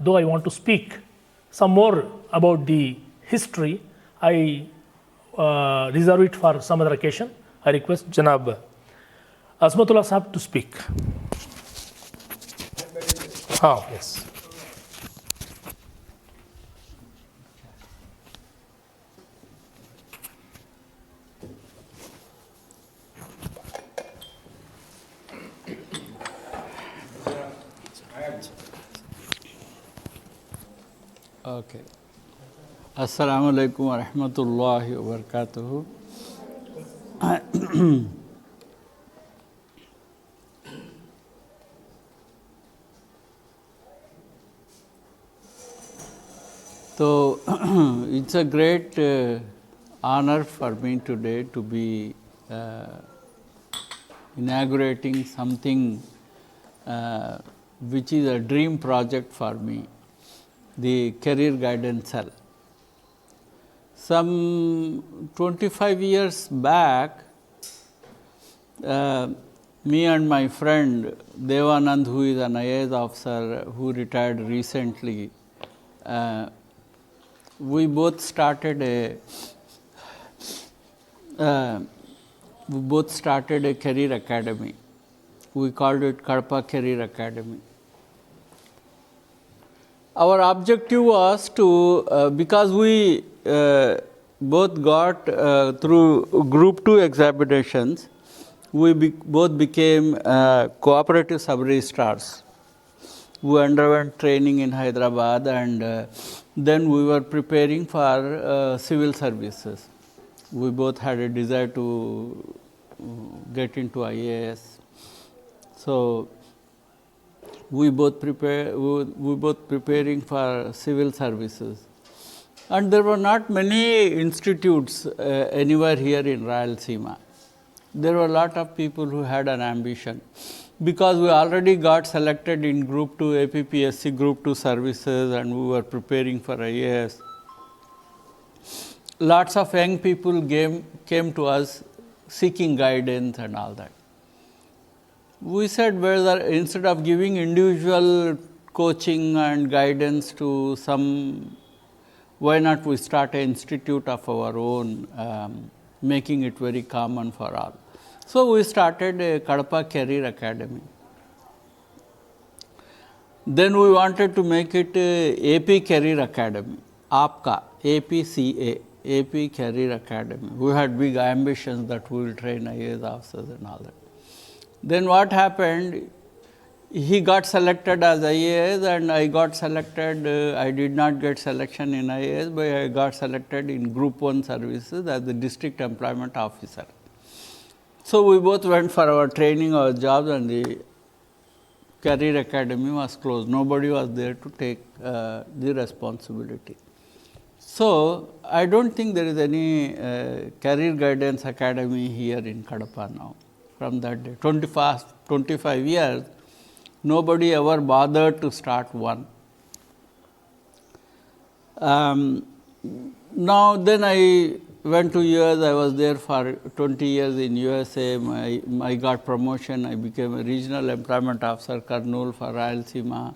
though I want to speak some more about the history, I reserve it for some other occasion. I request Janab Azmatullah Sahab to speak. Yes. Okay. Assalamu alaikum wa rahmatullahi wa barakatuhu. So, it's a great honor for me today to be inaugurating something which is a dream project for me, the Career Guidance Cell. Some 25 years back, me and my friend Devanand, who is an IAS officer who retired recently, we both started a career academy. We called it Kadapa Career Academy. Our objective was to, because we both got through Group 2 examinations, we both became cooperative sub-registrars. We underwent training in Hyderabad, and then we were preparing for civil services. We both had a desire to get into IAS. So, we both preparing for civil services. And there were not many institutes anywhere here in Rayalaseema. There were a lot of people who had an ambition. Because we already got selected in Group 2 APPSC Group 2 services, and we were preparing for IAS. Lots of young people came to us seeking guidance and all that. We said, whether instead of giving individual coaching and guidance to some, why not we start an institute of our own, making it very common for all. So, we started a Kadapa Career Academy. Then we wanted to make it a AP Career Academy, APCA, APCA, AP Career Academy. We had big ambitions that we will train IAS officers and all that. Then what happened, he got selected as IAS and I got selected, I did not get selection in IAS, but I got selected in Group 1 services as the District Employment Officer. So, we both went for our training, our jobs, and the Career Academy was closed. Nobody was there to take the responsibility. So, I don't think there is any Career Guidance Academy here in Kadapa now. From that day, 25 years, nobody ever bothered to start one. Now, then I went to US, I was there for 20 years in USA, I got promotion, I became a Regional Employment Officer, Kurnool for Rayalaseema.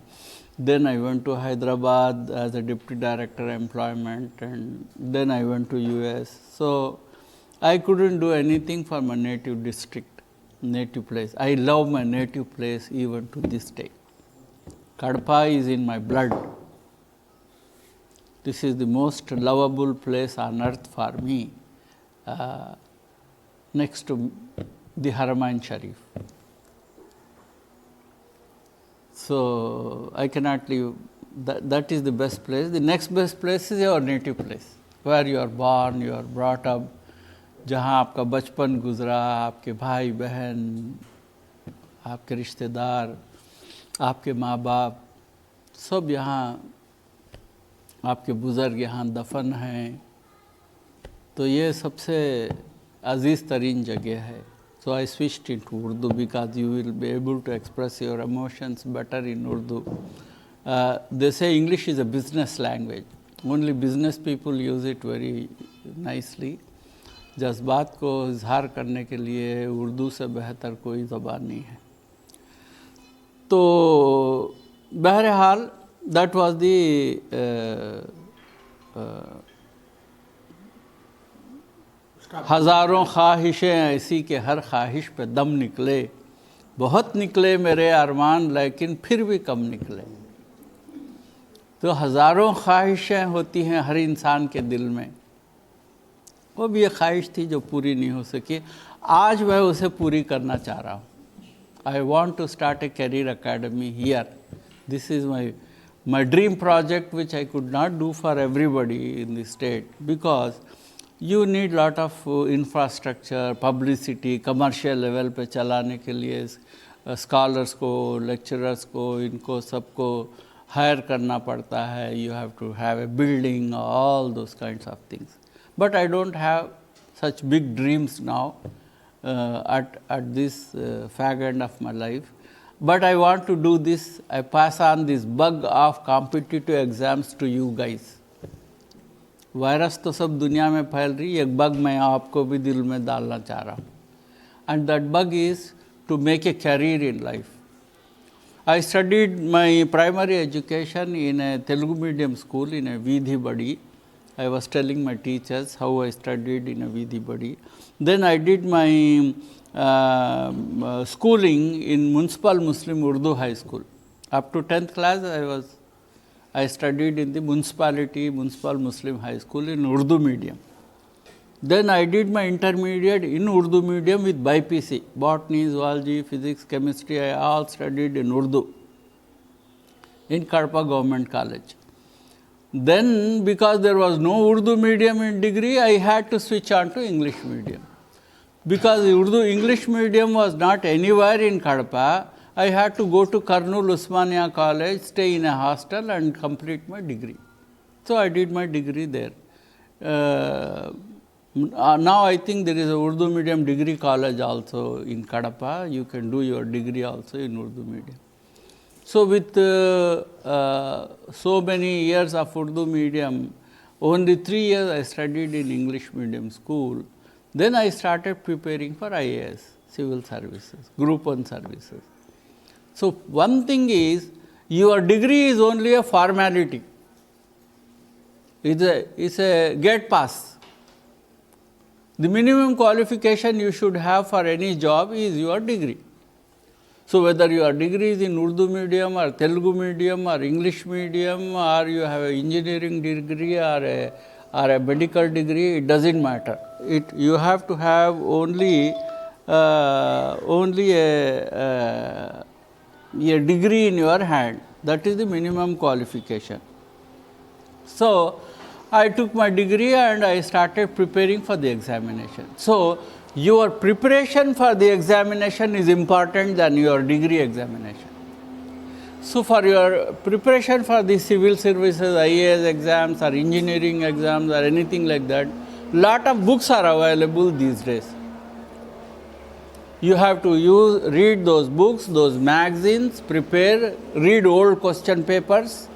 Then I went to Hyderabad as a Deputy Director Employment, and then I went to US. So, I couldn't do anything for my native district, native place. I love my native place even to this day. Kadapa is in my blood. This is the most lovable place on earth for me, next to the Haramain Sharif. So, I cannot leave, that is the best place. The next best place is your native place, where you are born, you are brought up, जहाँ आपका बचपन गुजरा, आपके भाई बहन, आपके रिश्तेदार, आपके माँ बाप, सब यहाँ, आपके बुज़ुर्ग यहाँ दफन हैं, तो ये सबसे अजीज़ तरीन जगह है. So, I switched into Urdu because you will be able to express your emotions better in Urdu. They say English is a business language. Only business people use it very nicely. जज्बात को इजहार करने के लिए उर्दू से बेहतर कोई ज़बान नहीं है. तो बहरहाल that was the हज़ारों ख्वाहिशें ऐसी कि हर ख्वाहिश पे दम निकले, बहुत निकले मेरे अरमान लेकिन फिर भी कम निकले। तो हज़ारों ख्वाहिशें होती हैं हर इंसान के दिल में, वो भी एक ख्वाहिश थी जो पूरी नहीं हो सकी। आज मैं उसे पूरी करना चाह रहा हूँ। I want to start a career academy here. This is my dream project, which I could not do for everybody in the state, because you need lot of infrastructure, publicity, commercial level पे चलाने के लिए scholars को, lecturers को, इनको सबको hire करना पड़ता है. You have to have a building, all those kinds of things. But I don't have such big dreams now. At this fag end of my life, but I want to do this. I pass on this bug of competitive exams to you guys. Virus तो सब दुनिया में फैल रही है, एक bug मैं आपको भी दिल में डालना चाह रहा हूँ, and that bug is to make a career in life. I studied my primary education in a Telugu medium school in a Vidhi Badi. I was telling my teachers how I studied in a Vidhi Badi. Then I did my schooling in Municipal Muslim Urdu High School. Up to 10th class I studied in the Municipal Muslim High School in Urdu medium. Then I did my intermediate in Urdu medium with BPC, botany, zoology, physics, chemistry. I all studied in Urdu in Kadapa Government College. Then, because there was no Urdu medium in degree, I had to switch on to English medium. Because English medium was not anywhere in Kadapa, I had to go to Karnool Usmania College, stay in a hostel and complete my degree. So I did my degree there. Now I think there is a Urdu medium degree college also in Kadapa. You can do your degree also in Urdu medium. So with so many years of Urdu medium, only 3 years I studied in English medium school. Then I started preparing for IAS, civil services, group 1 services. So one thing is, your degree is only a formality. It's a gate pass. The minimum qualification you should have for any job is your degree. So whether your degree is in Urdu medium or Telugu medium or English medium, or you have an engineering degree or a medical degree, it doesn't matter. You have to have only a degree in your hand. That is the minimum qualification. So I took my degree and I started preparing for the examination. So your preparation for the examination is important than your degree examination. So for your preparation for the civil services, IAS exams or engineering exams or anything like that, lot of books are available these days. You have to read those books, those magazines, prepare, read old question papers,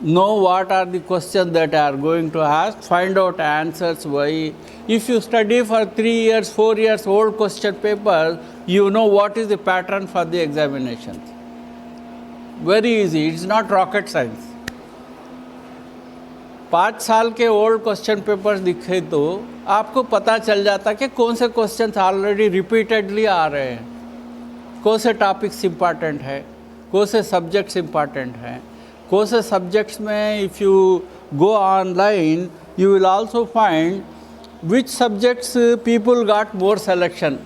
know what are the questions that are going to ask, find out answers why. If you study for 3 years, 4 years old question papers, you know what is the pattern for the examinations. Very easy, it's not rocket science. 5 साल के old question papers दिखे तो आपको पता चल जाता कि कौन से क्वेश्चंस ऑलरेडी रिपीटेडली आ रहे हैं, कौन से टॉपिक्स इम्पॉर्टेंट है, कौन से सब्जेक्ट्स इम्पॉर्टेंट हैं, कौन से सब्जेक्ट्स में if you go online you will also find which subjects people got more selection.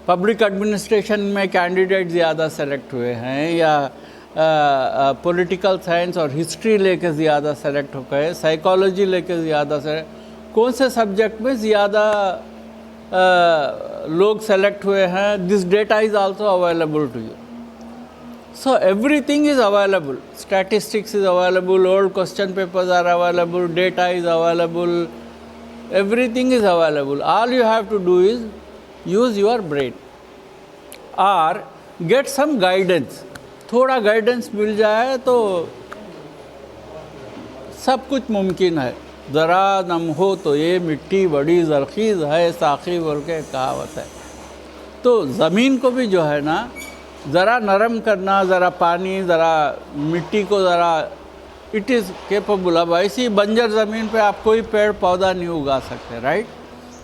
Public administration में कैंडिडेट ज़्यादा सेलेक्ट हुए हैं, या पॉलिटिकल साइंस और हिस्ट्री लेके ज़्यादा सेलेक्ट हो गए, साइकोलॉजी लेके ज़्यादा सेलेक्ट, कौन से सब्जेक्ट में ज़्यादा लोग सेलेक्ट हुए हैं. This data is also available to you. So everything is available. Statistics is available, old question papers are available, data is available, everything is available. All you have to do is use your brain or get some guidance. थोड़ा guidance मिल जाए तो सब कुछ मुमकिन है. ज़रा नम हो तो ये मिट्टी बड़ी ज़रख़ीज़ है, साक़ी बोल के कहावत है. तो ज़मीन को भी जो है ना, ज़रा नरम करना, ज़रा पानी, ज़रा मिट्टी को ज़रा, इट इज़ केपेबल। अब ऐसी बंजर ज़मीन पे आप कोई पेड़ पौधा नहीं उगा सकते, राइट?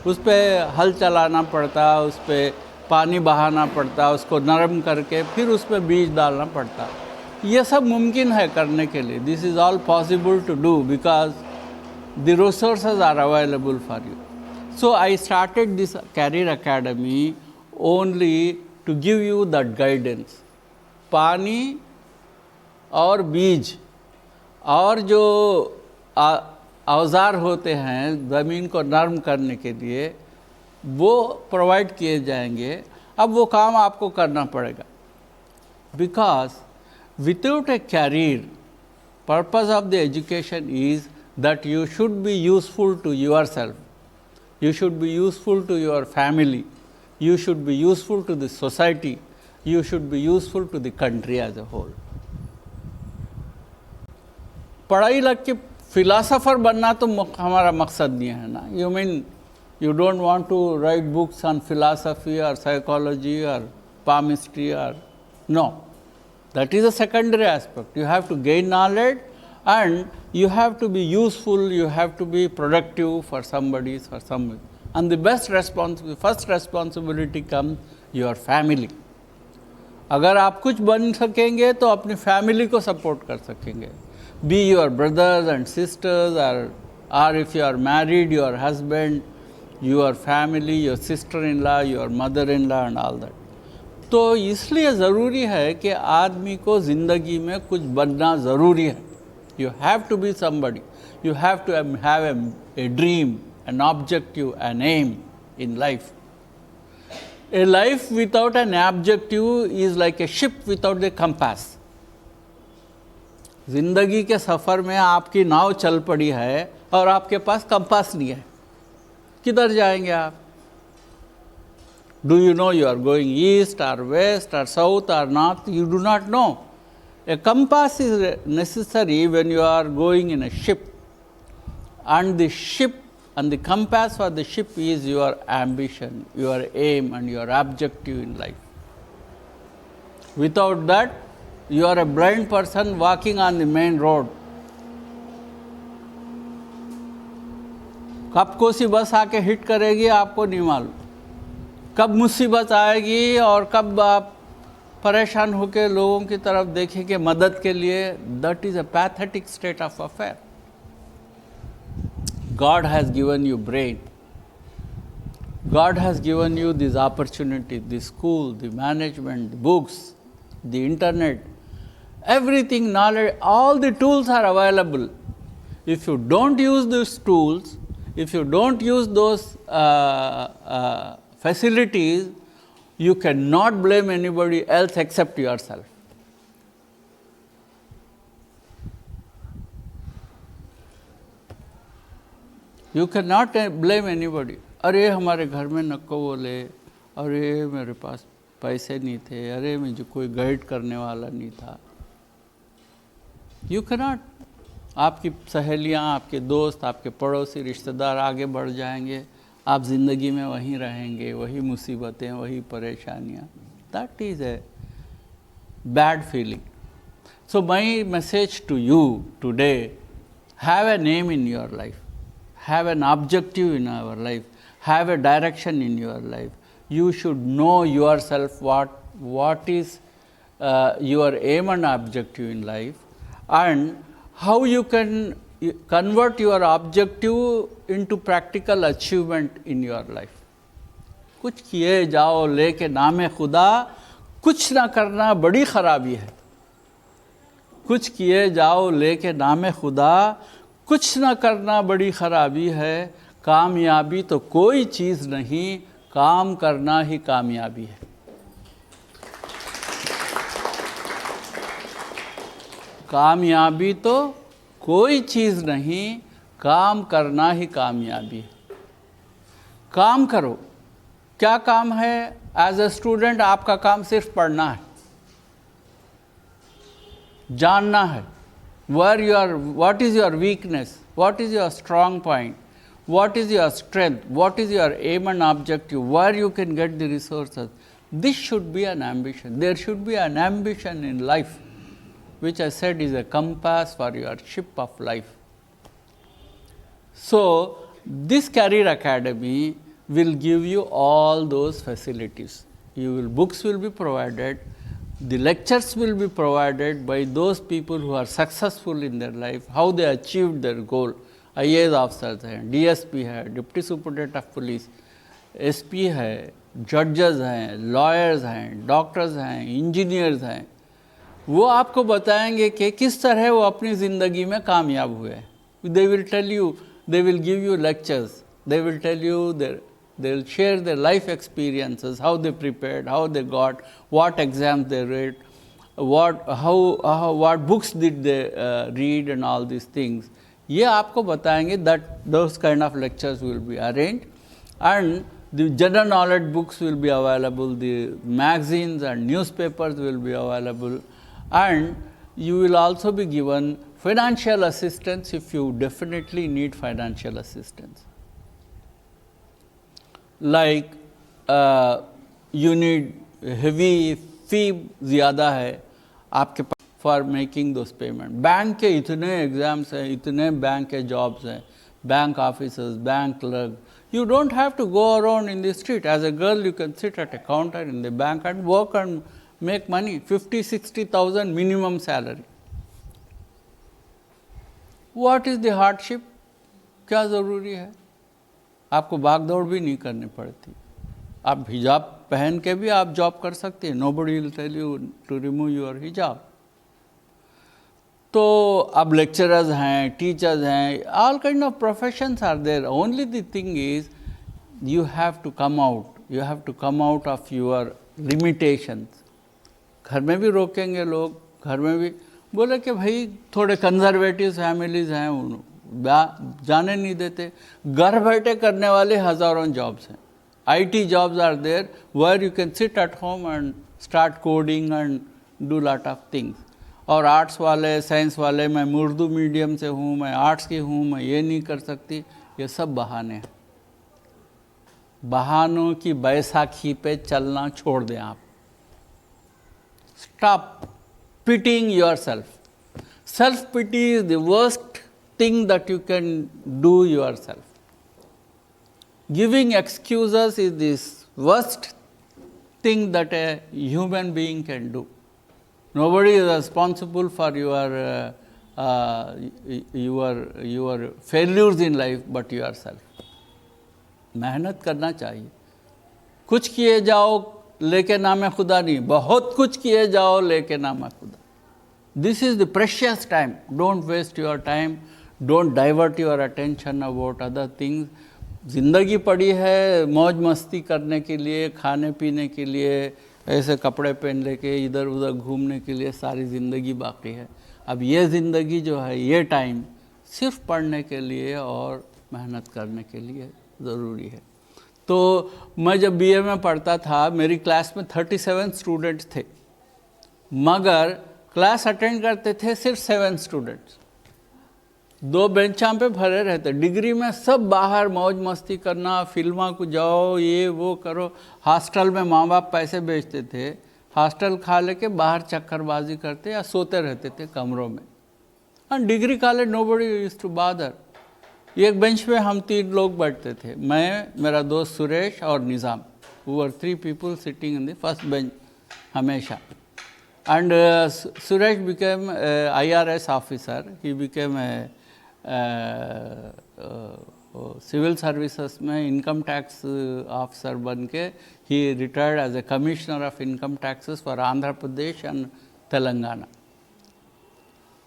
उस पर हल चलाना पड़ता, उस पर पानी बहाना पड़ता, उसको नरम करके फिर उस पर बीज डालना पड़ता। ये सब मुमकिन है करने के लिए। This is all possible to do because the resources are available for you. So I started this Career Academy only to give you that guidance. पानी और बीज और जो औजार होते हैं ज़मीन को नरम करने के लिए, वो प्रोवाइड किए जाएंगे। अब वो काम आपको करना पड़ेगा, because without a career, purpose of the education is that you should be useful to yourself, you should be useful to your family, you should be useful to the society, you should be useful to the country as a whole. पढ़ाई लग के philosopher बनना तो हमारा मकसद नहीं है ना. You mean you don't want to write books on philosophy or psychology or palmistry or no. That is a secondary aspect. You have to gain knowledge and you have to be useful, you have to be productive for somebody, for somebody. And the first responsibility comes your family. अगर आप कुछ बन सकेंगे तो अपनी family को support कर सकेंगे. Be your brothers and sisters, or if you are married, your husband, your family, your sister-in-law, your mother-in-law and all that. तो इसलिए ज़रूरी है कि आदमी को ज़िंदगी में कुछ बनना ज़रूरी है. You have to be somebody. You have to have a dream, an objective, an aim in life. A life without an objective is like a ship without a compass. जिंदगी के सफ़र में आपकी नाव चल पड़ी है और आपके पास कंपास नहीं है. किधर जाएंगे आप? Do you know you are going east or west or south or north? You do not know. A compass is necessary when you are going in a ship, and the ship and the compass for the ship is your ambition, your aim and your objective in life. Without that, you are a blind person walking on the main road. कब कौन सी बस आके hit करेगी आपको नहीं मालूम, कब मुसीबत आएगी और कब आप परेशान होकर लोगों की तरफ देखेंगे मदद के लिए. That is a pathetic state of affair. God has given you brain. God has given you these opportunities, the school, the management, the books, the internet, everything, knowledge, all the tools are available. If you don't use those tools, if you don't use those facilities, you cannot blame anybody else except yourself. You cannot blame anybody. अरे हमारे घर में नको बोले, अरे मेरे पास पैसे नहीं थे, अरे मुझे कोई गाइड करने वाला नहीं था. You cannot. आपकी सहेलियाँ, आपके दोस्त, आपके पड़ोसी, रिश्तेदार आगे बढ़ जाएंगे, आप ज़िंदगी में वहीं रहेंगे, वही मुसीबतें, वही परेशानियाँ. That is a bad feeling. So my message to you today, have a name in your life, have an objective in our life, have a direction in your life. You should know yourself what is your aim and objective in life, and how you can convert your objective into practical achievement in your life. कुछ किए जाओ लेके नामे खुदा, कुछ ना करना बड़ी खराबी है. कुछ किए जाओ लेके नामे खुदा, कुछ ना करना बड़ी खराबी है. कामयाबी तो कोई चीज़ नहीं, काम करना ही कामयाबी है. कामयाबी तो कोई चीज़ नहीं, काम करना ही कामयाबी है. काम करो. क्या काम है? एज ए स्टूडेंट आपका काम सिर्फ पढ़ना है, जानना है. what is your weakness, what is your strong point, what is your strength, what is your aim and objective, where you can get the resources. This should be an ambition. There should be an ambition in life, which I said is a compass for your ship of life. So, this Career Academy will give you all those facilities. Books will be provided, the lectures will be provided by those people who are successful in their life, how they achieved their goal. IAS officers हैं, DSP है, Deputy Superintendent of Police, SP है, judges हैं, lawyers हैं, doctors हैं, engineers हैं. वो आपको बताएंगे कि किस तरह वो अपनी ज़िंदगी में कामयाब हुए. They will tell you, they will give you lectures, they will tell you they will share their life experiences, how they prepared, how they got, what exams they read, what books did they read and all these things. ये आपको बताएंगे that those kind of lectures will be arranged, and the general knowledge books will be available, the magazines and newspapers will be available, and you will also be given financial assistance if you definitely need financial assistance. Like you need heavy fee ज़्यादा है आपके पास for making those payment. Bank के इतने exams हैं, इतने bank के jobs हैं, bank officers, bank clerk. You don't have to go around in the street. As a girl, you can sit at a counter in the bank and work and make money, 50,000-60,000 minimum salary. What is the hardship? क्या ज़रूरी है? आपको भाग दौड़ भी नहीं करनी पड़ती. आप हिजाब पहन के भी आप जॉब कर सकते हैं. Nobody will tell you to remove your hijab. तो अब lecturers हैं, teachers हैं, all kind of professions are there. Only the thing is, you have to come out. You have to come out of your limitations. घर में भी रोकेंगे लोग, घर में भी बोले कि भाई थोड़े कंजर्वेटिव फैमिलीज हैं, जाने नहीं देते. घर बैठे करने वाले हज़ारों जॉब्स हैं. IT jobs are there where you can sit at home and start coding and do lot of things. और आर्ट्स वाले, साइंस वाले, मैं उर्दू मीडियम से हूँ, मैं आर्ट्स की हूँ, मैं ये नहीं कर सकती, ये सब बहाने हैं. बहानों की बैसाखी पे चलना छोड़ दें आप. Stop pitying yourself. Self-pity is the worst thing that you can do yourself. Giving excuses is the worst thing that a human being can do. Nobody is responsible for your failures in life but yourself. मेहनत करना चाहिए. कुछ किए जाओ लेके नाम खुदा नहीं, बहुत कुछ किए जाओ लेके नाम खुदा. This is the precious time. Don't waste your time. Don't divert your attention about other things. ज़िंदगी पड़ी है मौज मस्ती करने के लिए, खाने पीने के लिए, ऐसे कपड़े पहन लेके इधर उधर घूमने के लिए सारी ज़िंदगी बाकी है. अब ये ज़िंदगी जो है, ये टाइम सिर्फ पढ़ने के लिए और मेहनत करने के लिए ज़रूरी है. तो मैं जब BA में पढ़ता था, मेरी क्लास में 37 स्टूडेंट्स थे, मगर क्लास अटेंड करते थे सिर्फ 7 स्टूडेंट्स. 2 बेंचां पे भरे रहते. डिग्री में सब बाहर मौज मस्ती करना, फिल्मा को जाओ, ये वो करो. हॉस्टल में माँ बाप पैसे भेजते थे, हॉस्टल खा लेके बाहर चक्करबाजी करते या सोते रहते थे कमरों में. And degree college nobody used to bother. एक बेंच पे हम 3 लोग बैठते थे, मैं, मेरा दोस्त सुरेश और Nizam. We were 3 people sitting in the first bench हमेशा. And Suresh became a IRS officer. He became a civil services में income tax officer बन के he retired as a commissioner of income taxes for Andhra Pradesh and Telangana.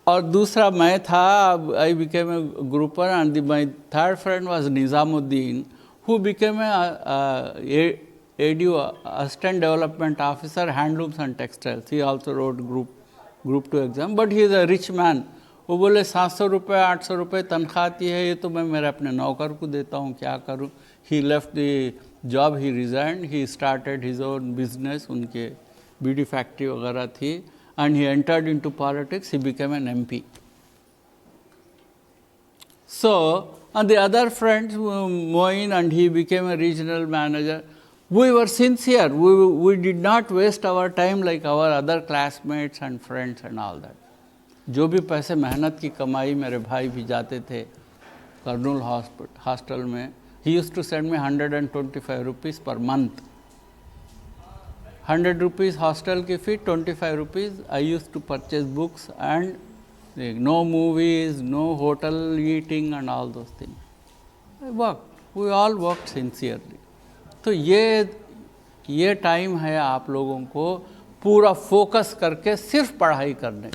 और दूसरा मैं था, I became a grouper, and my third friend was Nizamuddin, who became a ADO, Assistant Development Officer, Handlooms and Textiles. He also wrote group 2 exam, but he is a rich man. वो बोले 700 रुपये 800 रुपये तनख्वाह आती है, ये तो मैं मेरे अपने नौकर को देता हूँ, क्या करूँ. He left the job, he resigned, he started his own business, उनके बीड़ी फैक्ट्री वगैरह थी, and he entered into politics, he became an MP. So, and the other friends, Moin, and he became a regional manager. We were sincere. We did not waste our time like our other classmates and friends and all that. जो भी पैसे मेहनत की कमाई मेरे भाई भी जाते थे कर्नूल हॉस्टल में. He used to send me 125 rupees per month. 100 rupees hostel की fee, 25 rupees I used to purchase books and no movies, no hotel eating and all those things. I worked. We all worked sincerely. तो ये time है आप लोगों को पूरा focus करके सिर्फ पढ़ाई करने.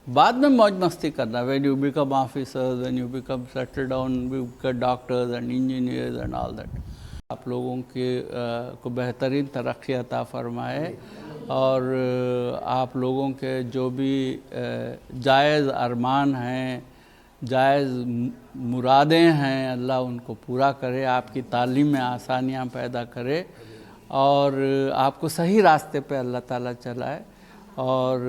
बाद में मौज मस्ती करना. When you become officers, when you become settled down, you become doctors and engineers and all that. आप लोगों के को बेहतरीन तरक्की अता फरमाए और आप लोगों के जो भी जायज़ अरमान हैं, जायज़ मुरादें हैं, अल्लाह उनको पूरा करे. आपकी तालीम में आसानियाँ पैदा करे और आपको सही रास्ते पे अल्लाह ताला चलाए और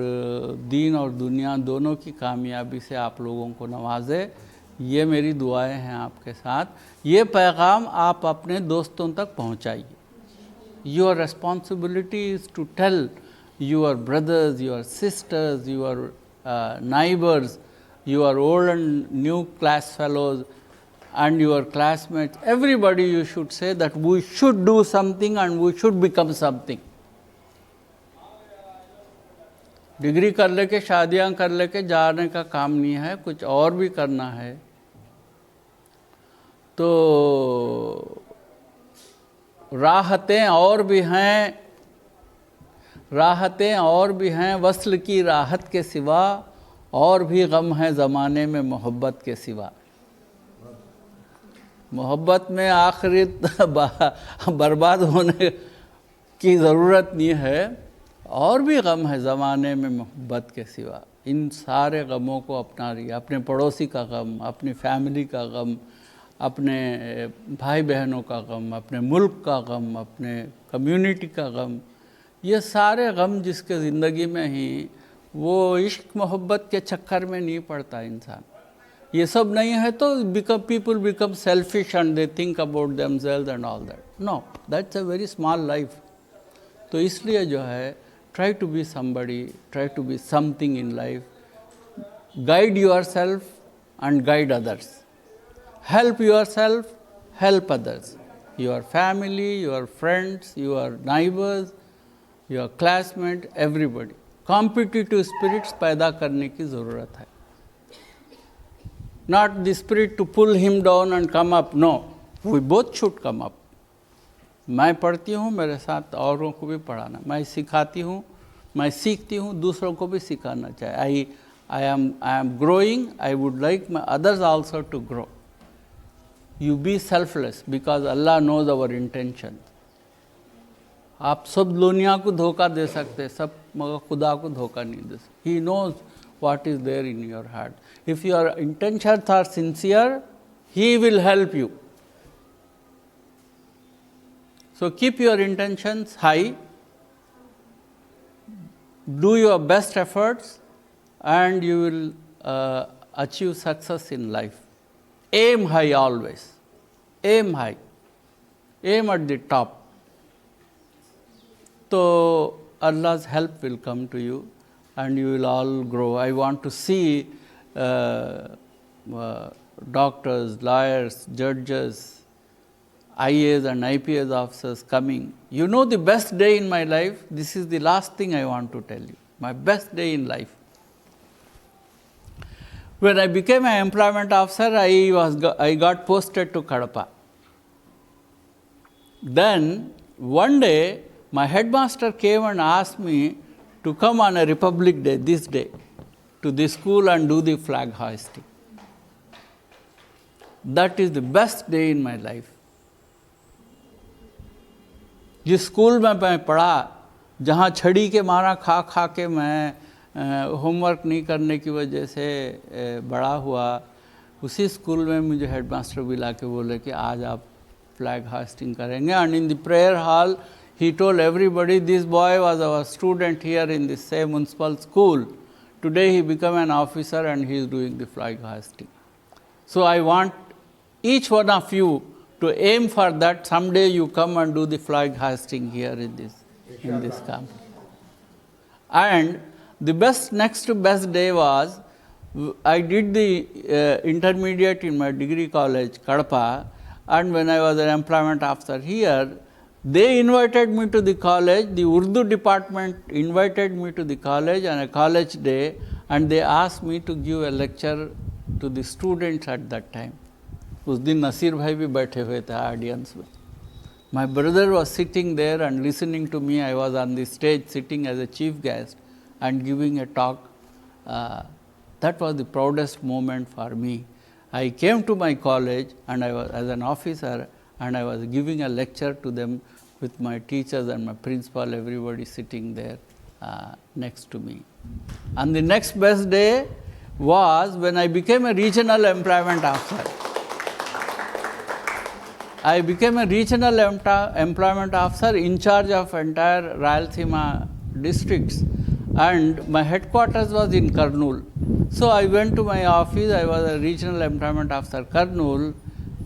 दीन और दुनिया दोनों की कामयाबी से आप लोगों को नवाजे. ये मेरी दुआएं हैं आपके साथ. ये पैगाम आप अपने दोस्तों तक पहुंचाइए. Your responsibility is to tell your brothers, your sisters, your neighbours, your old and new class fellows and your classmates, everybody you should say that we should do something and we should become something. Degree कर लेके शादियां कर लेके जाने का काम नहीं है, कुछ और भी करना है. तो राहतें और भी हैं, राहतें और भी हैं वस्ल की राहत के सिवा, और भी गम है ज़माने में मोहब्बत के सिवा. मोहब्बत में आखिरी बर्बाद होने की ज़रूरत नहीं है, और भी गम है ज़माने में मोहब्बत के सिवा. इन सारे गमों को अपना रही. अपने पड़ोसी का गम, अपनी फैमिली का गम, अपने भाई बहनों का गम, अपने मुल्क का गम, अपने कम्युनिटी का गम, ये सारे गम जिसके ज़िंदगी में ही वो इश्क मोहब्बत के चक्कर में नहीं पड़ता इंसान. ये सब नहीं है तो people become selfish and they think about themselves and all that. No, that's a very small life. तो इसलिए जो है try to be somebody, try to be something in life. Guide yourself and guide others. Help yourself, help others. Your family, your friends, your neighbors, your classmates, everybody. Competitive spirits पैदा करने की ज़रूरत है. Not the spirit to pull him down and come up. No, we both should come up. मैं पढ़ती हूँ, मेरे साथ औरों को भी पढ़ाना. मैं सिखाती हूँ, मैं सीखती हूँ, दूसरों को भी सिखाना चाहिए. I am growing. I would like my others also to grow. You be selfless because Allah knows our intention. आप सब दुनिया को धोखा दे सकते, सब मगर खुदा को धोखा नहीं दे सकते. He knows what is there in your heart. If your intentions are sincere, He will help you. So keep your intentions high, do your best efforts, and you will achieve success in life. Aim high always. Aim high. Aim at the top. So Allah's help will come to you and you will all grow. I want to see doctors, lawyers, judges, IAS and IPS officers coming. You know the best day in my life? This is the last thing I want to tell you. My best day in life. When I became an employment officer, I got posted to Kadapa. Then one day, my headmaster came and asked me to come on a Republic Day, this day, to the school and do the flag hoisting. That is the best day in my life. जिस school में मैं पढ़ा, जहाँ छड़ी के मारा खा खा के मैं होमवर्क नहीं करने की वजह से बड़ा हुआ, उसी स्कूल में मुझे हेडमास्टर बुला के बोले कि आज आप फ्लैग हास्टिंग करेंगे. And in the prayer hall he told everybody, this boy was our student here in the same municipal school. Today he became an officer and he is doing the flag hoisting. So I want each one of you to aim for that. Someday you come and do the flag hoisting here in this camp. And the next best day was, I did the intermediate in my degree college, Kadapa, and when I was an employment officer here, they invited me to the college, the Urdu department invited me to the college on a college day, and they asked me to give a lecture to the students at that time. उस दिन नसीर भाई भी बैठे हुए थे audience में. My brother was sitting there and listening to me. I was on the stage sitting as a chief guest and giving a talk. That was the proudest moment for me. I came to my college and I was as an officer and I was giving a lecture to them with my teachers and my principal, everybody sitting there next to me. And the next best day was when I became a regional employment officer. I became a regional employment officer in charge of entire Rayalaseema districts, and my headquarters was in Kurnool. So I went to my office. I was a regional employment officer, Kurnool.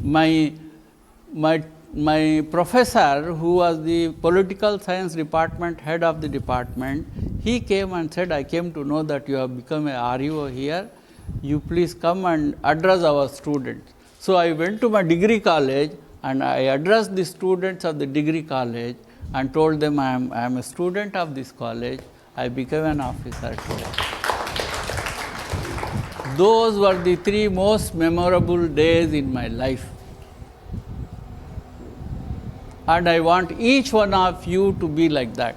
My professor, who was the political science department head of the department, he came and said, I came to know that you have become a REO here. You please come and address our students. So I went to my degree college and I addressed the students of the degree college and told them I am a student of this college. I became an officer today. Those were the 3 most memorable days in my life. And I want each one of you to be like that.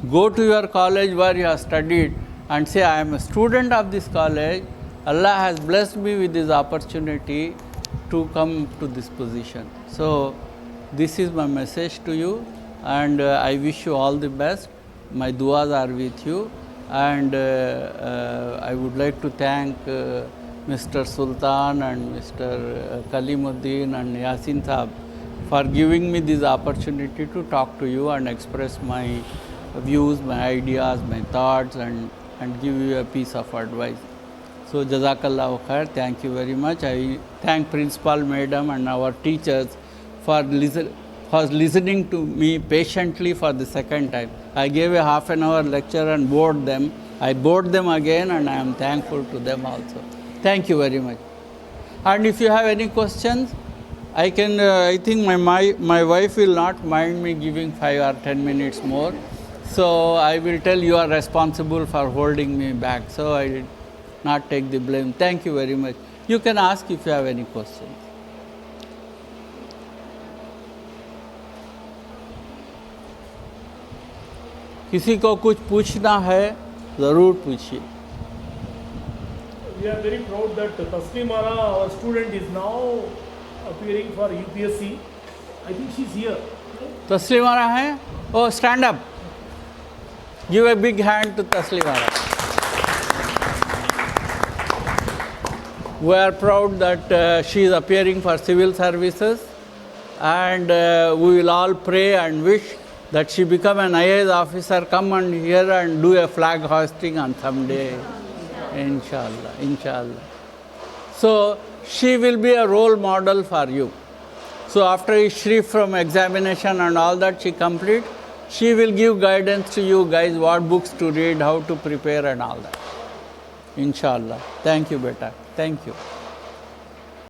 Go to your college where you have studied and say, I am a student of this college. Allah has blessed me with this opportunity to come to this position. So this is my message to you, and I wish you all the best. My duas are with you, and I would like to thank Mr. Sultan and Mr. Kalimuddin and Yasin Saab for giving me this opportunity to talk to you and express my views, my ideas, my thoughts, and give you a piece of advice. So Jazakallah khair, thank you very much. I thank Principal Madam and our teachers for listening to me patiently for the second time. I gave a half an hour lecture and bored them. I bored them again, and I am thankful to them also. Thank you very much. And if you have any questions, I can. I think my wife will not mind me giving 5 or 10 minutes more. So I will tell you are responsible for holding me back. So I did not take the blame. Thank you very much. You can ask if you have any questions. किसी को कुछ पूछना है ज़रूर पूछिए. We are very proud that Taslim Ara, our student, is now appearing for UPSC. I think she's here. तस्लीम आरा है? Oh, stand up. Give a big hand to Taslim Ara. We are proud that she is appearing for civil services, and we will all pray and wish that she become an IAS officer, come and here and do a flag hoisting on some day. Inshallah, inshallah. So she will be a role model for you. So after Ishrif from examination and all that she complete, she will give guidance to you guys, what books to read, how to prepare and all that. Inshallah. Thank you, beta. Thank you.